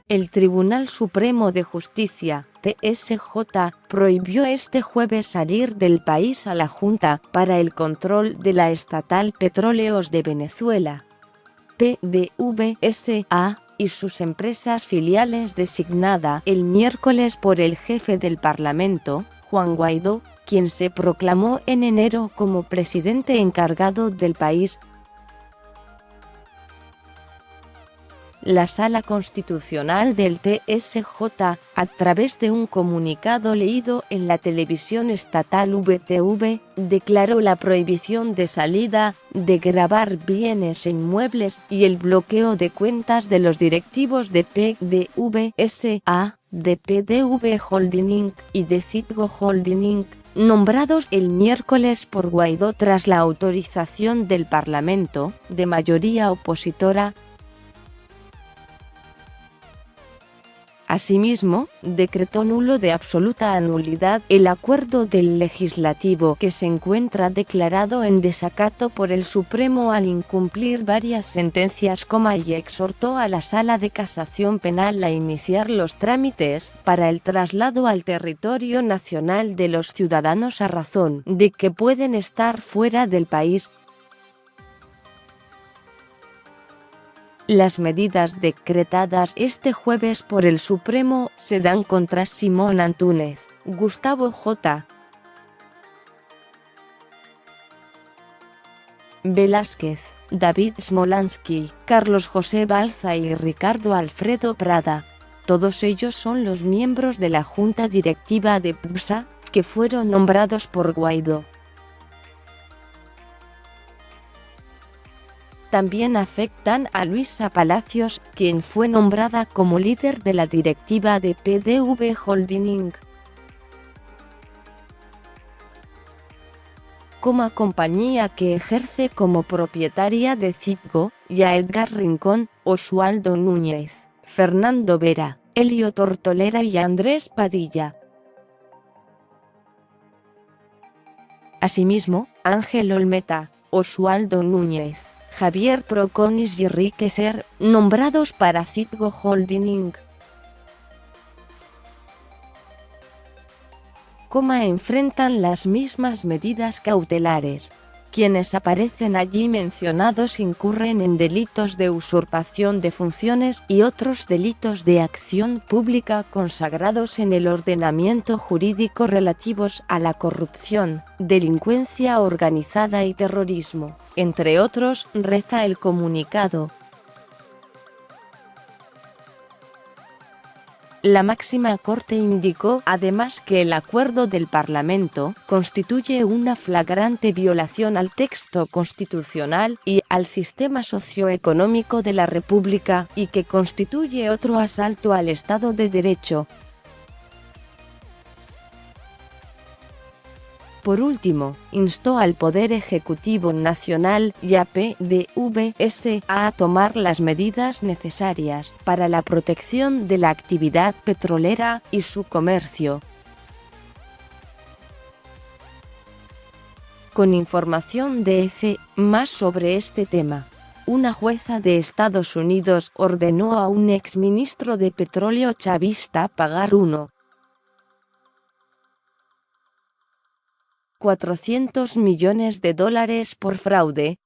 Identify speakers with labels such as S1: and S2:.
S1: El Tribunal Supremo de Justicia, TSJ, prohibió este jueves salir del país a la Junta para el Control de la Estatal Petróleos de Venezuela, PDVSA, y sus empresas filiales designada el miércoles por el jefe del Parlamento, Juan Guaidó, quien se proclamó en enero como presidente encargado del país. La Sala Constitucional del TSJ, a través de un comunicado leído en la televisión estatal VTV, declaró la prohibición de salida, de grabar bienes e inmuebles y el bloqueo de cuentas de los directivos de PDVSA, de PDV Holding Inc. y de Citgo Holding Inc., nombrados el miércoles por Guaidó tras la autorización del Parlamento, de mayoría opositora. Asimismo, decretó nulo de absoluta nulidad el acuerdo del Legislativo que se encuentra declarado en desacato por el Supremo al incumplir varias sentencias, y exhortó a la Sala de Casación Penal a iniciar los trámites para el traslado al territorio nacional de los ciudadanos a razón de que pueden estar fuera del país. Las medidas decretadas este jueves por el Supremo se dan contra Simón Antúnez, Gustavo J. Velázquez, David Smolansky, Carlos José Balza y Ricardo Alfredo Prada. Todos ellos son los miembros de la Junta Directiva de PDVSA, que fueron nombrados por Guaidó. También afectan a Luisa Palacios, quien fue nombrada como líder de la directiva de PDV Holding Inc. Como compañía que ejerce como propietaria de Citgo, y a Edgar Rincón, Oswaldo Núñez, Fernando Vera, Elio Tortolera y Andrés Padilla. Asimismo, Ángel Olmeta, Oswaldo Núñez, Javier Troconis y Enrique Ser, nombrados para Citgo Holding Inc. Enfrentan las mismas medidas cautelares. Quienes aparecen allí mencionados incurren en delitos de usurpación de funciones y otros delitos de acción pública consagrados en el ordenamiento jurídico relativos a la corrupción, delincuencia organizada y terrorismo, entre otros, reza el comunicado. La máxima corte indicó además que el acuerdo del Parlamento constituye una flagrante violación al texto constitucional y al sistema socioeconómico de la República y que constituye otro asalto al Estado de Derecho. Por último, instó al Poder Ejecutivo Nacional y a PDVSA a tomar las medidas necesarias para la protección de la actividad petrolera y su comercio. Con información de EFE, más sobre este tema. Una jueza de Estados Unidos ordenó a un exministro de petróleo chavista pagar $400 millones por fraude,